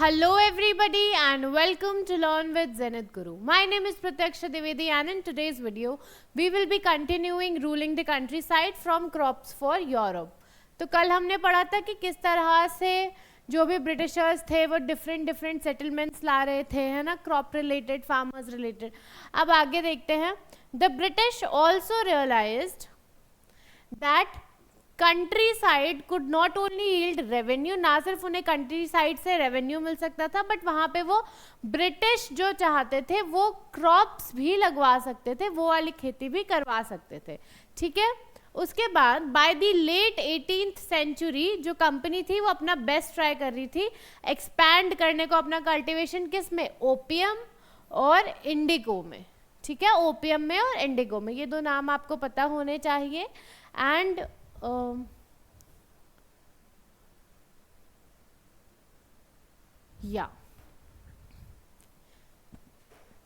Hello everybody and welcome to Learn with Zenith Guru. My name is Pratyaksha Divedi and in today's video we will be continuing ruling the countryside from crops for Europe. तो कल हमने पढ़ा था कि किस तरह से जो भी ब्रिटिशर्स थे वो डिफरेंट सेटलमेंट्स ला रहे थे, है ना, क्रॉप रिलेटेड, फार्मर्स रिलेटेड. अब आगे देखते हैं. The British also realised that countryside could not only yield revenue, ना सिर्फ उन्हें कंट्री साइड से रेवेन्यू मिल सकता था बट वहाँ पे वो ब्रिटिश जो चाहते थे वो क्रॉप्स भी लगवा सकते थे, वो वाली खेती भी करवा सकते थे. ठीक है. उसके बाद by the late 18th century जो कंपनी थी वो अपना बेस्ट ट्राई कर रही थी एक्सपैंड करने को अपना कल्टीवेशन किस में, ओपियम और इंडिगो में. ठीक है, ओपियम में और इंडिगो में, ये दो नाम आपको पता होने चाहिए. एंड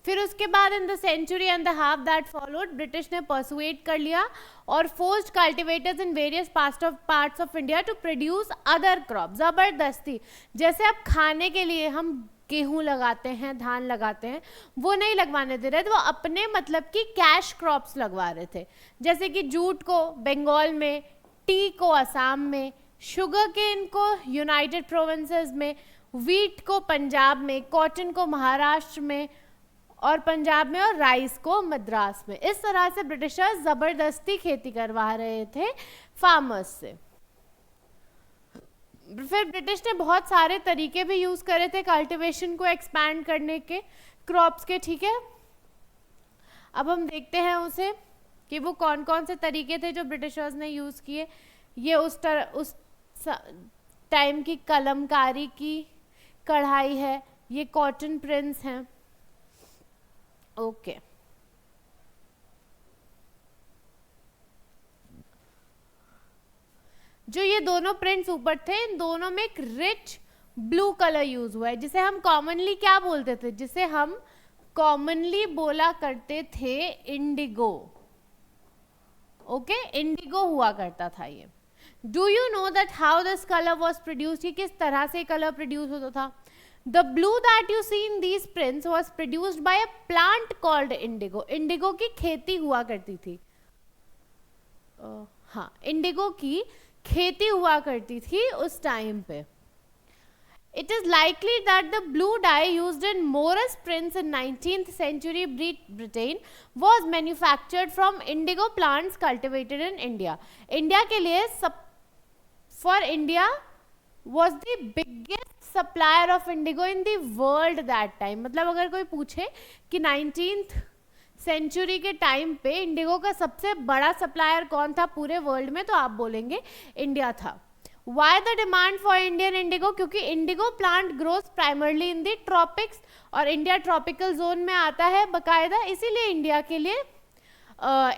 फिर उसके बाद in the century and the half that followed British ने परसुएट कर लिया और forced cultivators in various parts of India to produce other crop. जबरदस्ती, जैसे अब खाने के लिए हम गेहूं लगाते हैं, धान लगाते हैं, वो नहीं लगवाने दे रहे थे, वो अपने मतलब की कैश क्रॉप्स लगवा रहे थे. जैसे कि जूट को बंगाल में, टी को असम में, शुगर केन को यूनाइटेड प्रोविंसेस में, व्हीट को पंजाब में, कॉटन को महाराष्ट्र में और पंजाब में, और राइस को मद्रास में. इस तरह से ब्रिटिशर्स जबरदस्ती खेती करवा रहे थे फार्मर्स से. फिर ब्रिटिश ने बहुत सारे तरीके भी यूज करे थे कल्टीवेशन को एक्सपैंड करने के, क्रॉप्स के. ठीक है, अब हम देखते हैं उसे कि वो कौन कौन से तरीके थे जो ब्रिटिशर्स ने यूज किए. ये उस टाइम की कलमकारी की कढ़ाई है, ये कॉटन प्रिंट्स हैं. ओके. जो ये दोनों प्रिंट्स ऊपर थे, इन दोनों में एक रिच ब्लू कलर यूज हुआ है जिसे हम कॉमनली क्या बोलते थे, जिसे हम कॉमनली बोला करते थे इंडिगो. ओके, इंडिगो हुआ करता था ये. Do you know that how this colour was produced, किस तरह से कलर प्रोड्यूस होता था. The blue that you see in these prints was produced by a plant called indigo. Indigo की खेती हुआ करती थी. हाँ, इंडिगो की खेती हुआ करती थी उस टाइम पे. It is likely that the blue dye used in Morris prints in 19th century Britain was manufactured from indigo plants cultivated in India. India के लिए for India was the biggest supplier of indigo in the world that time. मतलब अगर कोई पूछे कि 19th century के time पे Indigo का सबसे बड़ा सप्लायर कौन था पूरे वर्ल्ड में, तो आप बोलेंगे इंडिया था. Why the demand for Indian indigo? क्योंकि indigo plant grows primarily in the tropics और इंडिया ट्रॉपिकल जोन में आता है बकायदा, इसीलिए इंडिया के लिए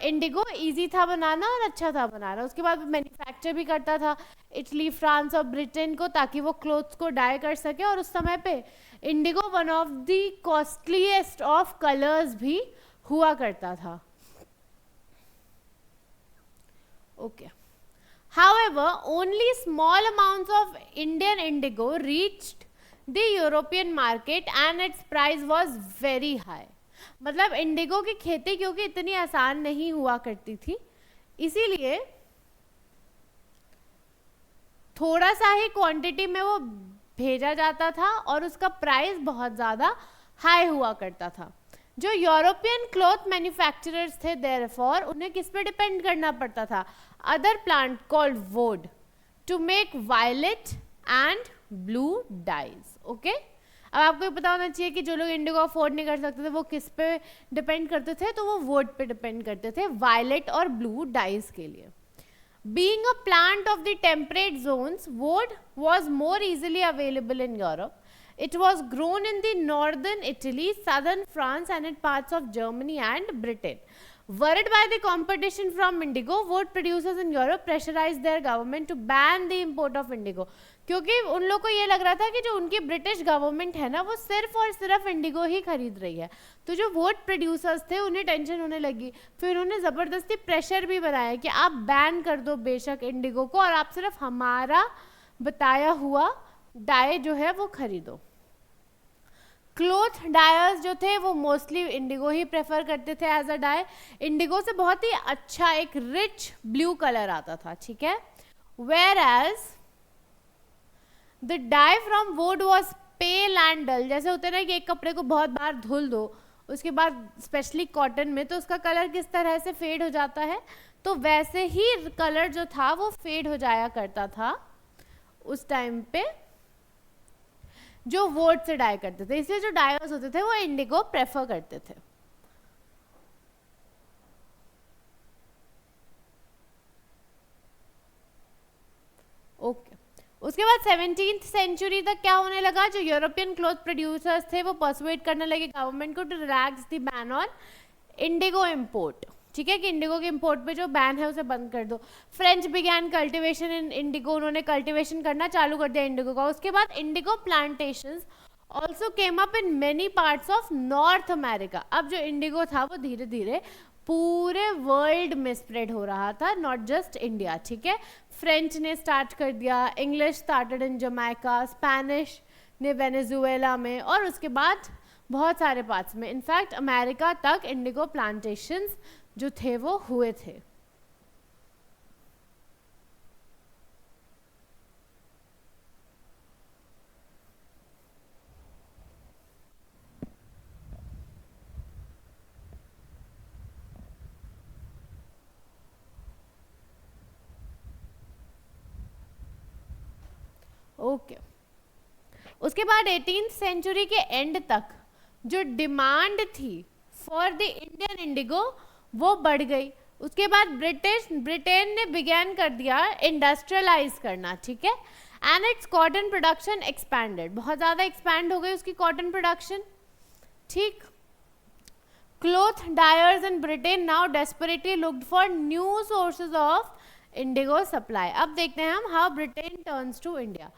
इंडिगो इजी था बनाना और अच्छा था बनाना. उसके बाद मैन्युफैक्चर भी करता था इटली, फ्रांस और ब्रिटेन को, ताकि वो क्लोथ्स को डाई कर सके. और उस समय पे Indigo one of the costliest of colours भी हुआ करता था. Okay. However, only small amounts of Indian indigo reached the European market and its price was very high. मतलब इंडिगो की खेती क्योंकि इतनी आसान नहीं हुआ करती थी, इसीलिए थोड़ा सा ही क्वांटिटी में वो भेजा जाता था और उसका प्राइस बहुत ज़्यादा हाई हुआ करता था. जो यूरोपियन क्लॉथ मैन्युफैक्चरर्स थे देयरफॉर उन्हें किस पे डिपेंड करना पड़ता था, other plant called woad to make violet and blue dyes. Okay, अब आपको ये पता होना चाहिए कि जो लोग इंडिगो अफोर्ड नहीं कर सकते थे वो किस पे डिपेंड करते थे, तो वो वुड पे डिपेंड करते थे वायलेट और ब्लू डाइज के लिए. Being a plant of the temperate zones, wood was more easily available in Europe. It was grown in the northern Italy, southern France and in parts of Germany and Britain. Worried by the competition from indigo, wood producers in Europe pressurized their government to ban the import of indigo. क्योंकि उन लोग को ये लग रहा था कि जो उनकी ब्रिटिश गवर्नमेंट है ना वो सिर्फ और सिर्फ इंडिगो ही खरीद रही है, तो जो वुड प्रोड्यूसर्स थे उन्हें टेंशन होने लगी. फिर उन्होंने ज़बरदस्ती प्रेशर भी बनाया कि आप बैन कर दो बेशक इंडिगो को और आप सिर्फ हमारा बताया हुआ डाई जो है वो खरीदो. क्लोथ डायर्स जो थे वो मोस्टली इंडिगो ही प्रेफर करते थे एज अ डाई। इंडिगो से बहुत ही अच्छा एक रिच ब्लू कलर आता था, ठीक है। Whereas the dye from woad was pale and dull. जैसे होते ना कि एक कपड़े को बहुत बार धुल दो, उसके बाद स्पेशली कॉटन में, तो उसका कलर किस तरह से फेड हो जाता है, तो वैसे ही कलर जो था वो फेड हो जाया करता था उस टाइम पे जो वुड से डाई करते थे। इसलिए जो डायर्स होते थे वो इंडिगो प्रेफर करते थे। ओके उसके बाद 17th सेंचुरी तक क्या होने लगा, जो यूरोपियन क्लॉथ प्रोड्यूसर्स थे वो परसुएट करने लगे गवर्नमेंट को to relax the ban on indigo import, ठीक है, कि इंडिगो के इंपोर्ट पे जो बैन है उसे बंद कर दो। French began cultivation in Indigo, उन्होंने कल्टीवेशन करना चालू कर दिया इंडिगो का। उसके बाद Indigo plantations also came up in many parts of north America. अब जो इंडिगो था वो धीरे धीरे पूरे वर्ल्ड में स्प्रेड हो रहा था, नॉट जस्ट इंडिया, ठीक है। फ्रेंच ने स्टार्ट कर दिया, English started in Jamaica, Spanish ने वेनेजुएला में, और उसके बाद बहुत सारे पार्ट्स में, इनफैक्ट अमेरिका तक इंडिगो प्लांटेशंस जो थे वो हुए थे। ओके उसके बाद 18th सेंचुरी के एंड तक जो डिमांड थी फॉर द इंडियन इंडिगो वो बढ़ गई। उसके बाद ब्रिटेन ने बिगैन कर दिया इंडस्ट्रियलाइज करना, ठीक है, and its cotton production expanded, बहुत ज़्यादा एक्सपैंड हो गई उसकी कॉटन प्रोडक्शन, ठीक। Cloth dyers in Britain now desperately looked for new sources of indigo supply. अब देखते हैं हम how Britain turns to India.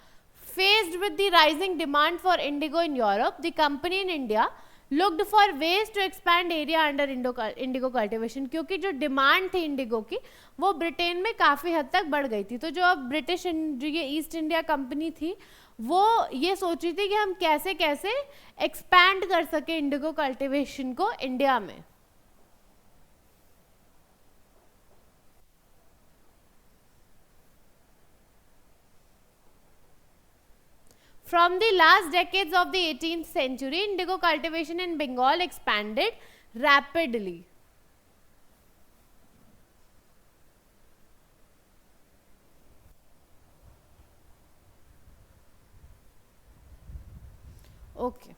Faced with the rising demand for indigo in Europe, the company in India looked for ways to expand area under indigo cultivation। क्योंकि जो demand थी Indigo की वो Britain में काफ़ी हद तक बढ़ गई थी, तो जो अब ब्रिटिश जो ये ईस्ट इंडिया कंपनी थी वो ये सोच रही थी कि हम कैसे कैसे एक्सपैंड कर सके इंडिगो कल्टिवेशन को इंडिया में। From the last decades of the 18th century, indigo cultivation in Bengal expanded rapidly. Okay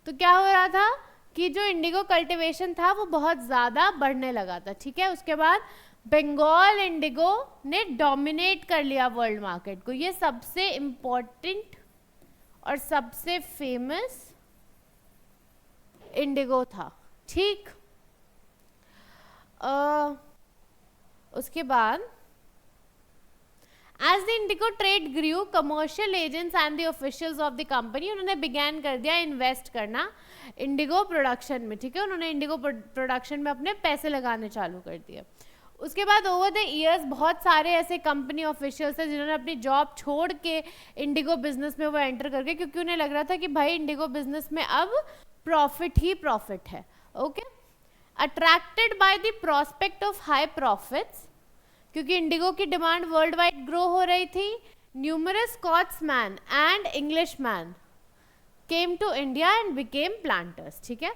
तो क्या हो रहा था कि जो इंडिगो कल्टीवेशन था वो बहुत ज़्यादा बढ़ने लगा था, ठीक है। उसके बाद बंगाल इंडिगो ने डोमिनेट कर लिया वर्ल्ड मार्केट को। ये सबसे इम्पोर्टेंट और सबसे फेमस इंडिगो था, ठीक। उसके बाद as the indigo trade grew, commercial agents and the officials of the company, उन्होंने बिगैन कर दिया इन्वेस्ट करना इंडिगो प्रोडक्शन में, ठीक है। उन्होंने इंडिगो प्रोडक्शन में अपने पैसे लगाने चालू कर दिए। उसके बाद ओवर द ईयर्स बहुत सारे ऐसे कंपनी ऑफिशियल्स हैं जिन्होंने अपनी जॉब छोड़ के इंडिगो बिजनेस में वो एंटर कर गए, क्योंकि उन्हें लग रहा था कि भाई इंडिगो बिजनेस में अब प्रॉफिट ही प्रॉफिट है, okay. Attracted by the prospect of high profits, क्योंकि इंडिगो की डिमांड वर्ल्ड वाइड ग्रो हो रही थी, numerous Scotsman and Englishman came to India and became planters, ठीक है।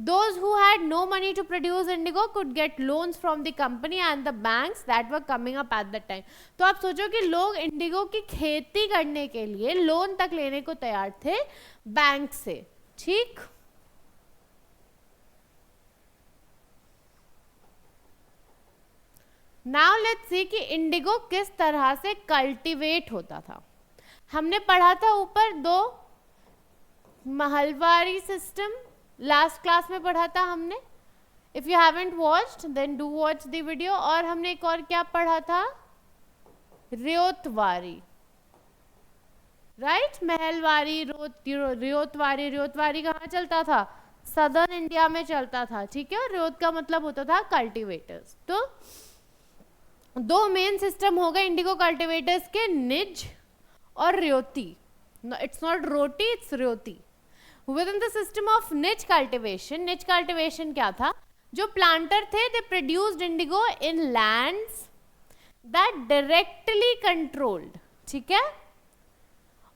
Those who had no money to produce indigo could get loans from the company and the banks that were coming up at that time। तो आप सोचो कि लोग Indigo की खेती करने के लिए लोन तक लेने को तैयार थे बैंक से, ठीक। नाउ लेट्स सी कि इंडिगो किस तरह से कल्टीवेट होता था। हमने पढ़ा था ऊपर दो महलवारी सिस्टम, लास्ट क्लास में पढ़ा था हमने। If you haven't watched then do watch the video. और हमने एक और क्या पढ़ा था, रियोतवारी, राइट, महलवारी, रियोतवारी। रियोतवारी कहाँ चलता था, सदर्न इंडिया में चलता था, ठीक है। और रियोत का मतलब होता था कल्टीवेटर्स। तो दो मेन सिस्टम हो गए इंडिगो कल्टीवेटर्स के, निज और ryoti. It's not roti, it's ryoti. Within the system of nij cultivation, nij cultivation क्या था, जो प्लांटर थे they produced indigo in lands that directly controlled, ठीक है,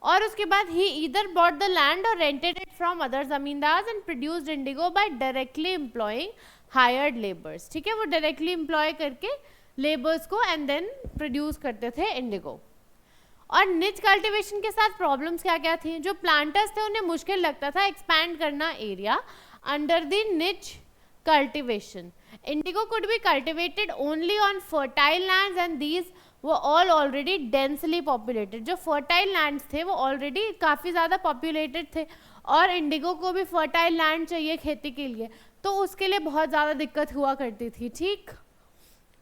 और उसके बाद he either bought the land और rented it from other zamindars and produced indigo by directly employing hired labours, ठीक है, वो डायरेक्टली एम्प्लॉय करके लेबर्स को एंड देन प्रोड्यूस करते थे इंडिगो। और निच कल्टीवेशन के साथ प्रॉब्लम्स क्या क्या थी, जो प्लांटर्स थे उन्हें मुश्किल लगता था एक्सपैंड करना एरिया अंडर द निच cultivation. Indigo could be cultivated only on fertile lands and these वो ऑल ऑलरेडी डेंसली पॉपुलेटेड, जो फर्टाइल लैंड्स थे वो ऑलरेडी काफ़ी ज़्यादा पॉपुलेटेड थे और इंडिगो को भी फर्टाइल लैंड चाहिए खेती के लिए, तो उसके लिए बहुत ज़्यादा दिक्कत हुआ करती थी, ठीक।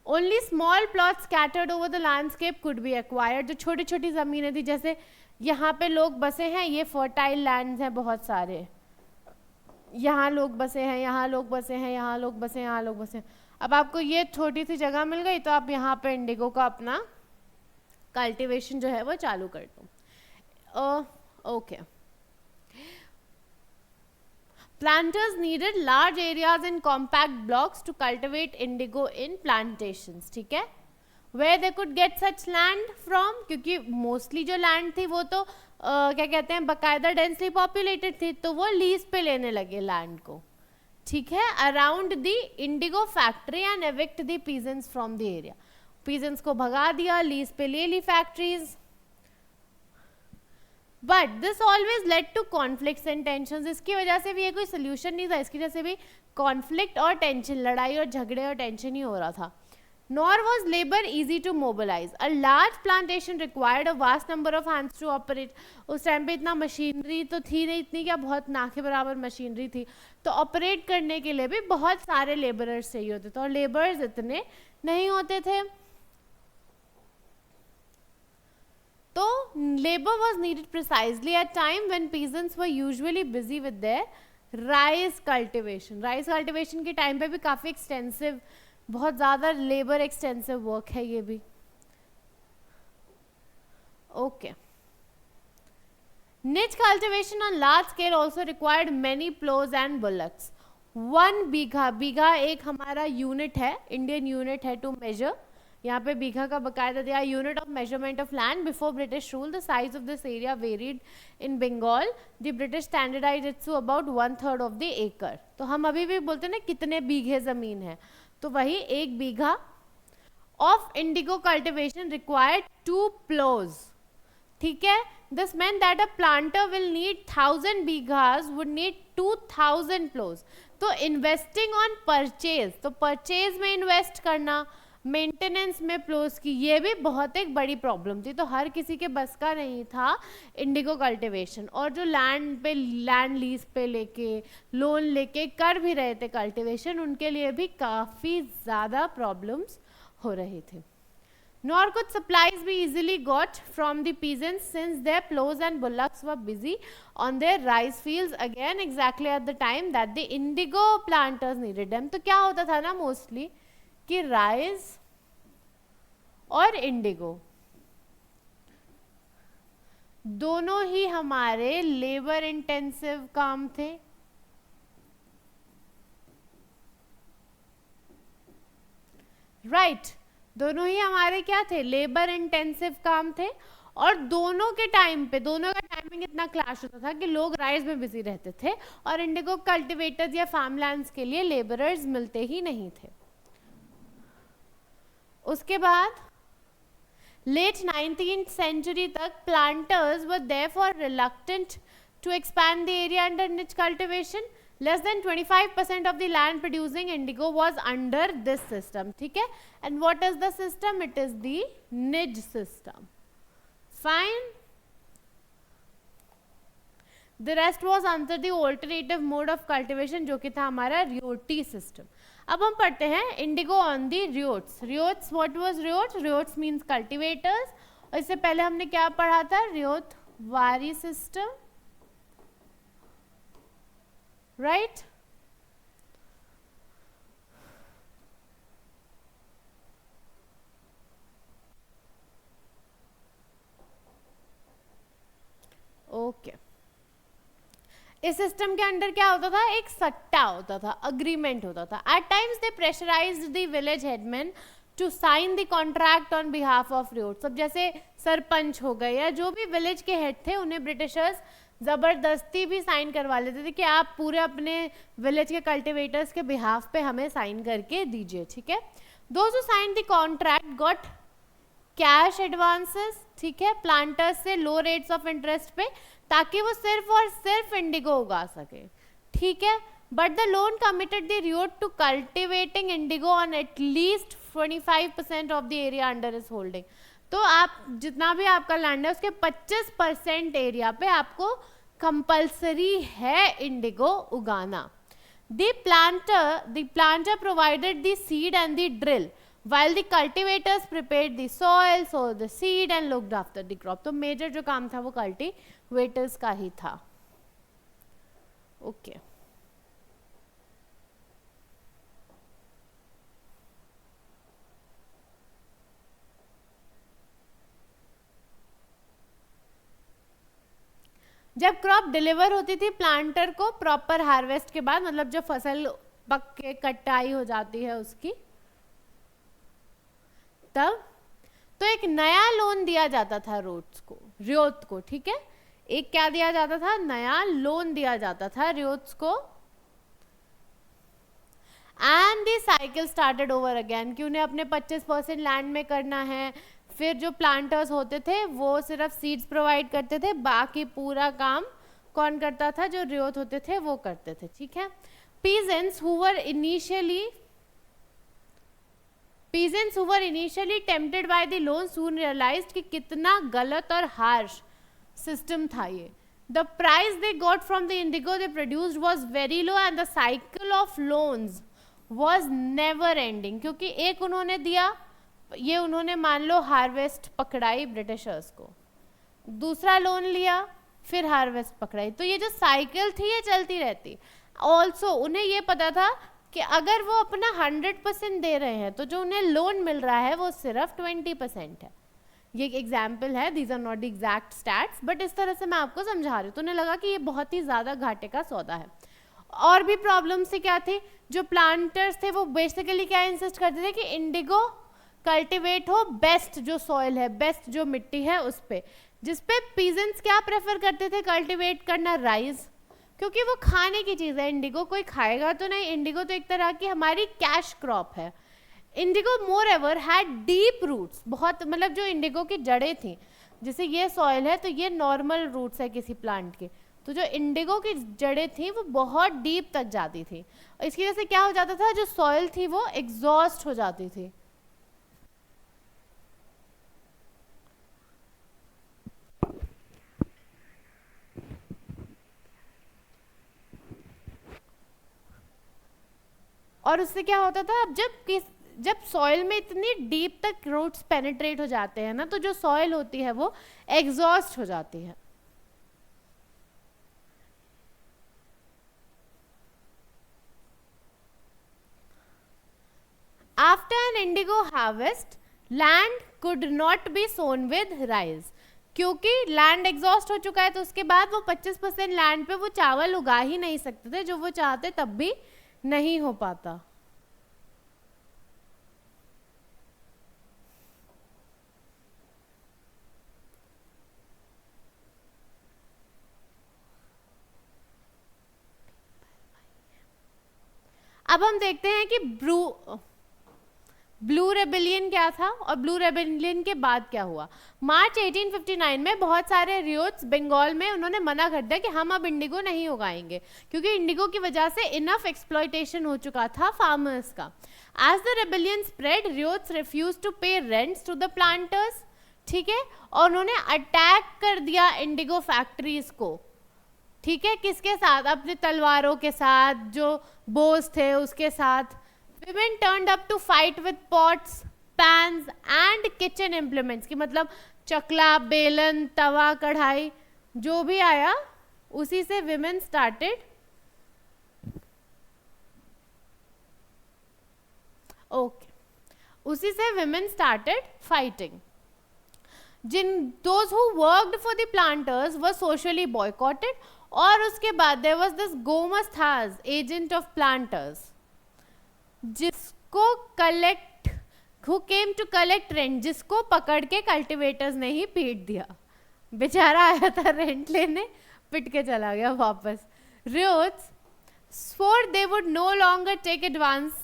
Only small plot scattered over the landscape could be acquired, जो छोटी छोटी ज़मीनें थी, जैसे यहाँ पे लोग बसे हैं, ये फर्टाइल लैंड्स हैं बहुत सारे, यहाँ लोग बसे हैं, यहाँ लोग बसे हैं, यहाँ लोग बसे हैं, यहाँ लोग बसे हैं। अब आपको ये छोटी सी जगह मिल गई तो आप यहाँ पे इंडिगो का अपना कल्टीवेशन जो है वो चालू कर दो। Okay, planters needed large areas in compact blocks to cultivate indigo in plantations, ठीक है, where they could get such land from, क्योंकि मोस्टली जो लैंड थी वो तो क्या कहते हैं बकायदा डेंसली पॉपुलेटेड थी, तो वो लीज पे लेने लगे लैंड को, ठीक है, around the indigo factory and evict the peasants from the area, peasants को भगा दिया, लीज पे ले ली factories. But this always led to conflicts and tensions, इसकी वजह से भी ये कोई सोल्यूशन नहीं था, इसकी वजह से भी कॉन्फ्लिक्ट और टेंशन, लड़ाई और झगड़े और टेंशन ही हो रहा था। Nor was labour easy to mobilise, a large plantation required a vast number of hands to operate, उस टाइम पे इतना मशीनरी तो थी नहीं, इतनी क्या बहुत ना के बराबर मशीनरी थी, तो ऑपरेट करने के लिए भी बहुत सारे लेबरर्स चाहिए होते थे और लेबर्स इतने नहीं होते थे, तो labor was needed precisely at time when peasants were usually busy with their rice cultivation. Rice cultivation के टाइम पे भी काफ़ी एक्सटेंसिव, बहुत ज़्यादा लेबर एक्सटेंसिव वर्क है ये भी। Okay, niche cultivation on large scale also required many plows and bullocks. 1 बीघा, बीघा एक हमारा यूनिट है, इंडियन यूनिट है टू मेजर, यहाँ पे बीघा का बकायदा दिया, unit of measurement of land before British rule, the size of this area varied in Bengal, the British standardise it's to about 1/3 of the एकड़, तो हम अभी भी बोलते हैं ना कितने बीघे जमीन है, तो वही 1 बीघा ऑफ इंडिगो कल्टिवेशन रिक्वायर्ड 2 प्लोज, ठीक है, this meant that a planter will need 1000 बीघास would need 2000 प्लोज, तो इन्वेस्टिंग ऑन परचेज, तो परचेज में इन्वेस्ट करना, मेंटेनेंस में प्लोज की, ये भी बहुत एक बड़ी प्रॉब्लम थी, तो हर किसी के बस का नहीं था इंडिगो कल्टीवेशन, और जो लैंड पे लैंड लीज पे लेके लोन लेके कर भी रहे थे कल्टीवेशन, उनके लिए भी काफ़ी ज़्यादा प्रॉब्लम्स हो रही थी। Nor could supplies be easily got from the peasants since their plows and bullocks were busy on their rice fields again exactly at the time that the indigo planters needed them. तो क्या होता था ना mostly कि rice और Indigo दोनों ही हमारे labour intensive काम थे, राइट, दोनों ही हमारे क्या थे, लेबर इंटेंसिव काम थे, और दोनों के टाइम पे दोनों का टाइमिंग इतना क्लैश होता था कि लोग राइस में बिजी रहते थे और इंडिगो कल्टीवेटर्स या फार्मलैंड्स के लिए लेबरर्स मिलते ही नहीं थे। उसके बाद लेट 19th सेंचुरी तक planters were therefore reluctant to expand the area under nij cultivation, less than 25% of the land producing indigo was under this system, ठीक है, and what is the system, it is the niche system, fine, the rest was under the alternative mode of cultivation जो कि था हमारा रियोटी system. अब हम पढ़ते हैं indigo on the ryots. Ryots, what was ryots, ryots means cultivators, और इससे पहले हमने क्या पढ़ा था, ryotwari system, right, okay. इस सिस्टम के अंडर क्या होता था, एक सट्टा होता था, अग्रीमेंट होता था. At times they pressurised the village headman to sign the contract on behalf of ryots. अब जैसे सरपंच हो गए या जो भी विलेज के हेड थे, उन्हें ब्रिटिशर्स जबरदस्ती भी साइन करवा लेते थे कि आप पूरे अपने विलेज के कल्टिवेटर्स के बिहाफ पे हमें साइन करके दीजिए. ठीक है. Those who signed the contract got cash advances. ठीक है, प्लांटर्स से लो रेट्स ऑफ इंटरेस्ट पे, ताकि वो सिर्फ और सिर्फ इंडिगो उगा सके. ठीक है. But the loan committed the ryot to cultivating indigo on at least 25% of the area under is holding. तो आप जितना भी आपका लैंड है उसके 25% एरिया पे आपको कंपल्सरी है इंडिगो उगाना. The planter provided the seed and the drill, while the cultivators prepared the soil, sowed the seed and looked after the crop. तो मेजर जो काम था वो कल्टीवेटर्स का ही था. ओके. जब क्रॉप डिलीवर होती थी प्लांटर को प्रॉपर हार्वेस्ट के बाद, मतलब जब फसल पक के कटाई हो जाती है उसकी, तब तो एक नया लोन दिया जाता था रियोट्स को. ठीक है. एक क्या दिया जाता था, नया लोन दिया जाता था रियोट्स को. And the cycle started over again, कि उन्हें अपने 25% लैंड में करना है. फिर जो प्लांटर्स होते थे वो सिर्फ सीड्स प्रोवाइड करते थे, बाकी पूरा काम कौन करता था, जो रियोट होते थे वो करते थे. ठीक है. peasants who were initially tempted by the loan soon realized कि कितना गलत और हार्श सिस्टम था ये. The price they got from the indigo they produced was very low and the cycle of loans was never ending. क्योंकि एक उन्होंने दिया, ये उन्होंने मान लो हार्वेस्ट पकड़ाई ब्रिटिशर्स को, दूसरा लोन लिया, फिर हार्वेस्ट पकड़ाई, तो ये जो साइकिल थी ये चलती रहती. ऑल्सो उन्हें ये पता था कि अगर वो अपना 100% दे रहे हैं तो जो उन्हें लोन मिल रहा है वो सिर्फ 20% है. ये एक एग्जाम्पल है, these are not the exact stats, but इस तरह से मैं आपको समझा रही हूँ. तो उन्हें लगा कि ये बहुत ही ज़्यादा घाटे का सौदा है. और भी प्रॉब्लम से क्या थी, जो प्लांटर्स थे वो बेसिकली क्या इंसिस्ट करते थे कि इंडिगो कल्टिवेट हो बेस्ट जो सॉइल है, बेस्ट जो मिट्टी है उस पे, जिस पे पीजेंट्स क्या प्रेफर करते थे कल्टिवेट करना, राइस, क्योंकि वो खाने की चीज़ है. इंडिगो कोई खाएगा तो नहीं, इंडिगो तो एक तरह की हमारी कैश क्रॉप है. Indigo moreover had deep roots, बहुत मतलब जो इंडिगो की जड़ें थी, जैसे ये सॉइल है तो ये नॉर्मल रूट्स है किसी प्लांट के, तो जो इंडिगो की जड़ें थी वो बहुत डीप तक जाती थी. इसकी वजह से क्या हो जाता था, जो सॉइल थी वो एग्जॉस्ट हो जाती थी. और उससे क्या होता था, अब जब सॉइल में इतनी डीप तक रूट्स पेनिट्रेट हो जाते हैं ना, तो जो सॉइल होती है वो एग्जॉस्ट हो जाती है. After an indigo harvest land could not be sown with rice. क्योंकि लैंड एग्जॉस्ट हो चुका है तो उसके बाद वो 25% लैंड पे वो चावल उगा ही नहीं सकते थे, जो वो चाहते तब भी नहीं हो पाता. अब हम देखते हैं कि ब्लू रेबेलियन क्या था और ब्लू रेबेलियन के बाद क्या हुआ. मार्च 1859 में बहुत सारे रियोट्स बंगाल में उन्होंने मना कर दिया कि हम अब इंडिगो नहीं उगाएंगे, क्योंकि इंडिगो की वजह से इनफ एक्सप्लॉयटेशन हो चुका था फार्मर्स का. As the rebellion spread ryots refuse to pay rents to the planters. ठीक है. और उन्होंने अटैक कर दिया इंडिगो फैक्ट्रीज को. ठीक है. किसके साथ, अपने तलवारों के साथ, जो बोस थे उसके साथ. Women turned up to fight with pots, pans and kitchen implements, कि मतलब चकला, बेलन, तवा, कढ़ाई जो भी आया उसी से women started उसी से women started fighting. जिन those who worked for the planters were socially boycotted, और उसके बाद there was this gomasthas agent of planters जिसको collect who came to collect rent, जिसको पकड़ के कल्टिवेटर्स ने ही पीट दिया, बेचारा आया था रेंट लेने, पिट के चला गया वापस। रियोट्स swore they would no longer take advance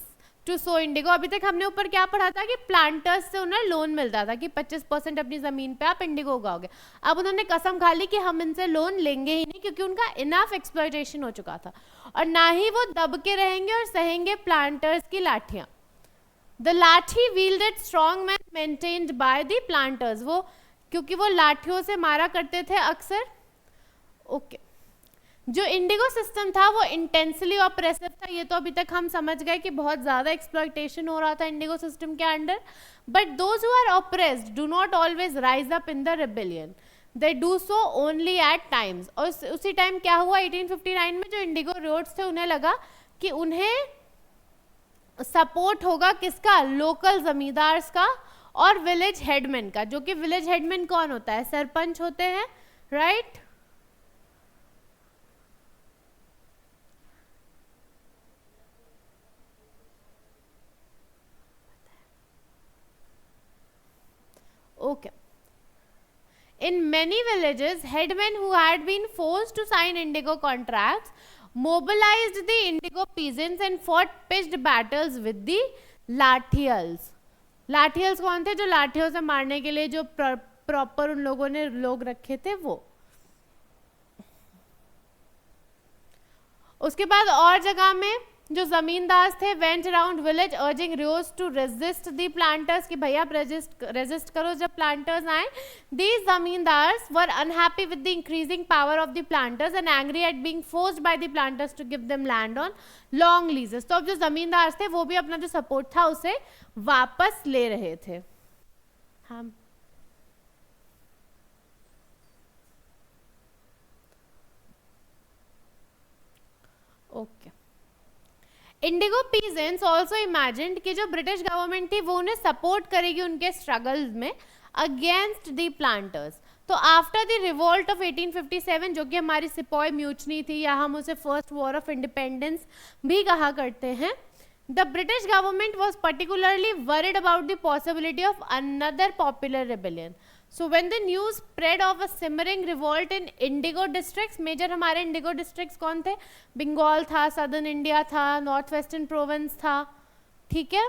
to sow indigo। अभी तक हमने ऊपर क्या पढ़ा था कि प्लांटर्स से उन्हें लोन मिलता था कि 25% अपनी जमीन पे आप इंडिगो उगाओगे। अब उन्होंने कसम खा ली कि हम इनसे लोन लेंगे ही नहीं, क्योंकि उनका इनफ एक्सप्लॉयटेशन हो चुका था, और ना ही वो दब के रहेंगे और सहेंगे प्लांटर्स की लाठियां। द लाठी wielded strong men maintained by the planters, वो क्योंकि वो लाठियों से मारा करते थे अक्सर। ओके जो इंडिगो सिस्टम था वो इंटेंसली ऑप्रेसिव था, ये तो अभी तक हम समझ गए कि बहुत ज़्यादा एक्सप्लॉयटेशन हो रहा था इंडिगो सिस्टम के under. But those who are oppressed do not always rise up in the rebellion, they do so only at times. और उसी टाइम क्या हुआ 1859 में, जो इंडिगो रियोट्स थे उन्हें लगा कि उन्हें सपोर्ट होगा किसका, लोकल जमींदार्स का और विलेज हेडमैन का, जो कि विलेज हेडमैन कौन होता है, सरपंच होते हैं, right. Okay. In many villages, headmen who had been forced to sign indigo contracts mobilized the indigo peasants and fought pitched battles with the लाठियल्स। लाठियल्स कौन थे, जो लाठियों से मारने के लिए जो प्रॉपर उन लोगों ने लोग रखे थे वो। उसके बाद और जगह में जो जमींदार थे went around village urging ryots to resist the planters, कि भैया आप रेजिस्ट करो जब प्लांटर्स आए। These zamindars were unhappy with the increasing power of the planters and angry at being forced by the planters to give them land on long leases. तो अब जो जमींदार थे वो भी अपना जो सपोर्ट था उसे वापस ले रहे थे। हाँ okay. Indigo peasants also imagined कि जो ब्रिटिश गवर्नमेंट थी वो उन्हें सपोर्ट करेगी उनके स्ट्रगल्स में अगेंस्ट दी प्लांटर्स। तो आफ्टर द रिवोल्ट ऑफ 1857, जो कि हमारी सिपॉय म्यूचनी थी या हम उसे फर्स्ट वॉर ऑफ इंडिपेंडेंस भी कहा करते हैं, the British government was particularly worried about the possibility of another popular rebellion. So when the news spread of a simmering revolt in indigo districts, major हमारे indigo districts कौन थे, बंगाल था, southern India था, north western province था, ठीक है।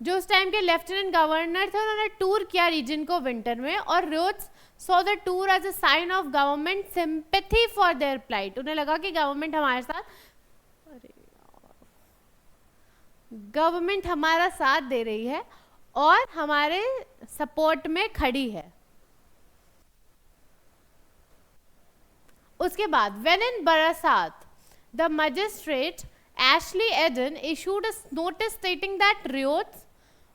जो उस टाइम के लेफ्टिनेंट गवर्नर थे उन्होंने टूर किया रीजन को विंटर में, और ryots saw the tour as a sign of government sympathy for their plight. उन्हें लगा कि गवर्नमेंट हमारे साथ गवर्नमेंट हमारा साथ दे रही है और हमारे सपोर्ट में खड़ी है। उसके बाद when in barsat the magistrate Ashley Eden issued a notice stating that ryots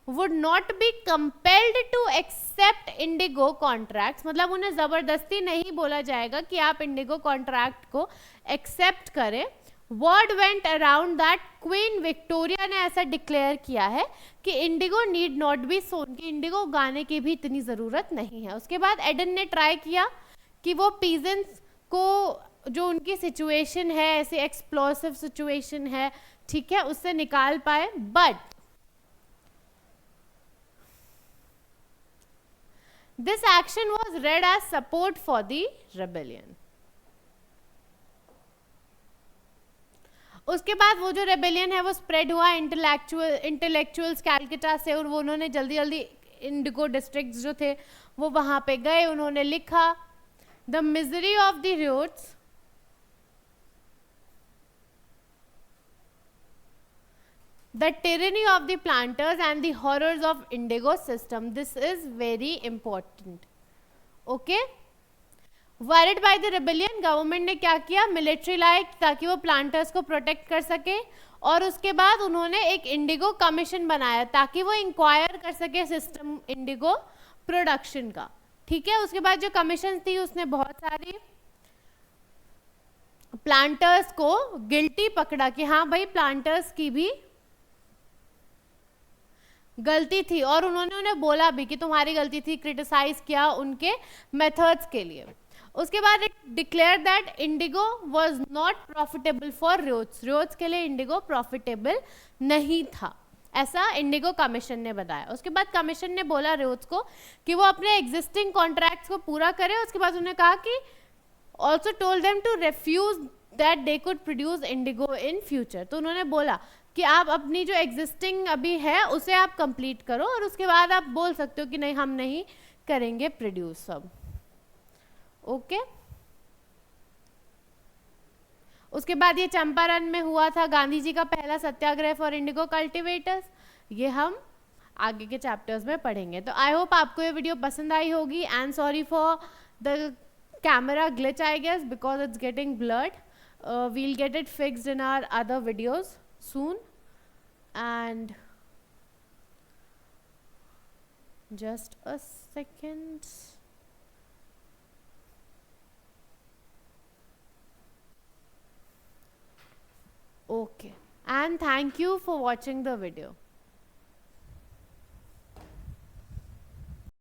would not be compelled to accept indigo contracts, मतलब उन्हें जबरदस्ती नहीं बोला जाएगा कि आप इंडिगो कॉन्ट्रैक्ट को एक्सेप्ट करें। Word went around that Queen Victoria ने ऐसा डिक्लेयर किया है कि indigo need not be sown, कि इंडिगो उगाने की भी इतनी ज़रूरत नहीं है। उसके बाद एडन ने ट्राई किया कि वो पीजेंट्स को जो उनकी सिचुएशन है, ऐसी एक्सप्लोसिव सिचुएशन है, ठीक है, उससे निकाल पाए, but this action was read as support for the rebellion. उसके बाद वो जो रेबेलियन है वो स्प्रेड हुआ इंटेलेक्चुअल्स कैलकटा से, और वो उन्होंने जल्दी जल्दी इंडिगो डिस्ट्रिक्ट्स जो थे वो वहाँ पे गए, उन्होंने लिखा the misery of the ryots, the tyranny of the planters and the horrors of indigo system. This is very important. Okay. Worried by the rebellion, government ने क्या किया, मिलिट्री लाए ताकि वो प्लांटर्स को प्रोटेक्ट कर सके, और उसके बाद उन्होंने एक इंडिगो कमीशन बनाया ताकि वो इंक्वायर कर सके सिस्टम इंडिगो प्रोडक्शन का, ठीक है। उसके बाद जो कमीशन थी उसने बहुत सारी प्लांटर्स को गिल्टी पकड़ा कि हाँ भाई प्लांटर्स की भी गलती थी, और उन्होंने उन्हें बोला भी कि तुम्हारी गलती थी, क्रिटिसाइज किया उनके मेथड्स के लिए। उसके बाद it declare that indigo was not profitable for ryots, ryots के लिए इंडिगो प्रॉफिटेबल नहीं था, ऐसा इंडिगो कमीशन ने बताया। उसके बाद कमीशन ने बोला रियोट्स को कि वो अपने एग्जिस्टिंग कॉन्ट्रैक्ट्स को पूरा करे। उसके बाद उन्होंने कहा कि also told them to refuse that they could produce indigo in future. तो उन्होंने बोला कि आप अपनी जो एग्जिस्टिंग अभी है उसे आप कंप्लीट करो, और उसके बाद आप बोल सकते हो कि नहीं हम नहीं करेंगे प्रोड्यूस सब। ओके उसके बाद ये चंपारण में हुआ था गांधी जी का पहला सत्याग्रह फॉर इंडिगो कल्टीवेटर्स, ये हम आगे के चैप्टर्स में पढ़ेंगे। तो आई होप आपको ये वीडियो पसंद आई होगी, and sorry for the camera glitch I guess because it's getting blurred. We'll get it fixed in our other videos soon. And just a second. Okay, and thank you for watching the video.